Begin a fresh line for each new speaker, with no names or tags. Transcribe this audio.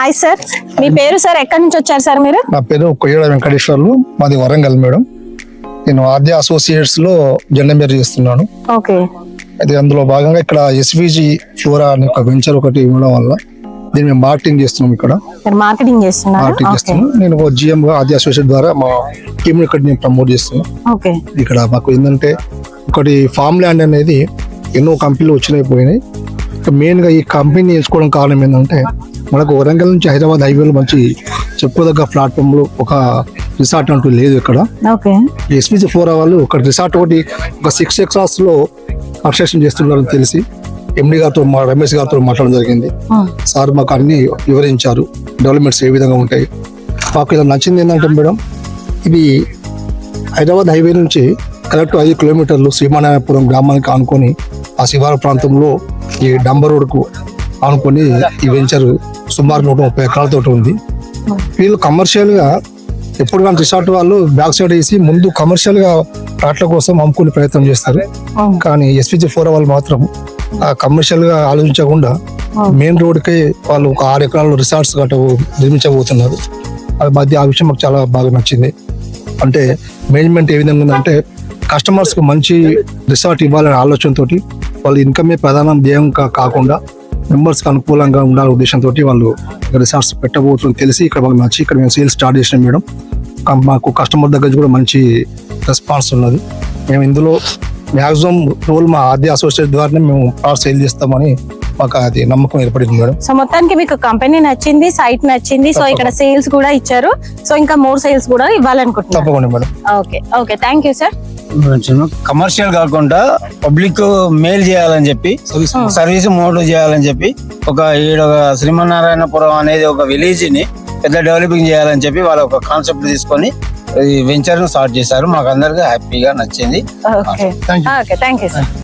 Hi sir, మీ పేరు sir, ఎక్కడి నుంచి వచ్చారు సార్ మీరు?
నా పేరు కొయ్యడ వెంకటేశ్వర్లు, మాది వరంగల్ మేడం. నేను ఆద్య అసోసియేట్స్ లో జెండా మేర చేస్తున్నాను.
ఓకే.
అయితే అందులో భాగంగా ఇక్కడ ఎస్విజి ఫ్లోరా అనే ఒక వెంచర్ ఒకటి ఉండడం వల్ల దీన్ని మేము మార్కెటింగ్ చేస్తున్నాం. ఇక్కడ
మార్కెటింగ్ చేస్తున్నాను.
నేను జిఎం ఆద్య అసోసియేట్ ద్వారా మా టీమ్ ఇక్కడ నేను ప్రమోట్ చేస్తున్నాను.
ఓకే.
ఇక్కడ మాకు ఏంటంటే ఒకటి ఫామ్ ల్యాండ్ అనేది ఎన్నో కంపెనీలు వచ్చినాయి. మెయిన్ గా ఈ కంపెనీ ఎంచుకోవడం కారణం ఏంటంటే మనకు వరంగల్ నుంచి హైదరాబాద్ హైవేలో మంచి చెప్పుకోదగ్గ ప్లాట్ఫామ్ లో ఒక రిసార్ట్ అంటూ లేదు ఇక్కడ. ఎస్పీజీ ఫ్లోరా వాళ్ళు ఒక రిసార్ట్ ఒకటి ఒక 6 acres లో కన్స్ట్రక్షన్ చేస్తున్నారని తెలిసి ఎండి గారితో రమేష్ గారితో మాట్లాడడం జరిగింది. సార్ మాకు అన్ని వివరించారు, డెవలప్మెంట్స్ ఏ విధంగా ఉంటాయి. మాకు ఇలా నచ్చింది ఏంటంటే మేడం, ఇది హైదరాబాద్ హైవే నుంచి కరెక్ట్ 5 kilometers శ్రీమానాయపురం గ్రామానికి ఆనుకొని ఆ శివారు ప్రాంతంలో ఈ డంబర్ రోడ్కు ఆనుకొని ఈ వెంచర్ సుమారు 130 ఎకరాలతో ఉంది. వీళ్ళు కమర్షియల్ గా ఎప్పుడు కానీ రిసార్ట్ వాళ్ళు బ్యాక్ సైడ్ వేసి ముందు కమర్షియల్ గా ప్లాట్ల కోసం అమ్ముకునే ప్రయత్నం చేస్తారు. కానీ ఎస్పీజీ ఫ్లోరా వాళ్ళు మాత్రం కమర్షియల్ గా ఆలోచించకుండా మెయిన్ రోడ్ కి వాళ్ళు ఒక 6 acres రిసార్ట్స్ గట్ట నిర్మించబోతున్నారు. అది మధ్య ఆ విషయం మాకు చాలా బాగా నచ్చింది. అంటే మేనేజ్మెంట్ ఏ విధంగా ఉందంటే కస్టమర్స్ కు మంచి రిసార్ట్ ఇవ్వాలనే ఆలోచనతో వాళ్ళ ఇన్కమే ప్రధాన ధ్యేయం కాకుండా మెంబర్స్ కి అనుకూలంగా ఉండాలనే ఉద్దేశంతో వాళ్ళు రిసార్ట్స్ పెట్టబోతుందని తెలిసి ఇక్కడ మాకు నచ్చి ఇక్కడ మేము సేల్స్ స్టార్ట్ చేసినాం మేడం. మాకు కస్టమర్ దగ్గర కూడా మంచి రెస్పాన్స్ ఉన్నది. మేము ఇందులో మ్యాక్సిమం రోల్ మా ఆద్య అసోసియేట్ ద్వారానే మేము ప్లాట్ సేల్ చేస్తామని మాకు అది నమ్మకం ఏర్పడింది మేడం.
సో మొత్తానికి మీకు కంపెనీ నచ్చింది, సైట్ నచ్చింది, సో ఇక్కడ సేల్స్ కూడా ఇచ్చారు, సో ఇంకా మోర్ సేల్స్ కూడా ఇవ్వాలనుకుంటున్నాను.
తప్పకుండా madam.
Okay, thank you sir.
Commercial కాకుండా పబ్లిక్ మేల్ చేయాలని చెప్పి, సర్వీస్ మోడ్ చేయాలని చెప్పి ఒక శ్రీమన్నారాయణపురం అనేది ఒక విలేజ్ ని పెద్ద డెవలపింగ్ చేయాలని చెప్పి వాళ్ళ ఒక కాన్సెప్ట్ తీసుకొని ఈ వెంచర్ ను స్టార్ట్ చేశారు. మాకు అందరికీ హ్యాపీగా నచ్చింది.
Okay, thank you sir.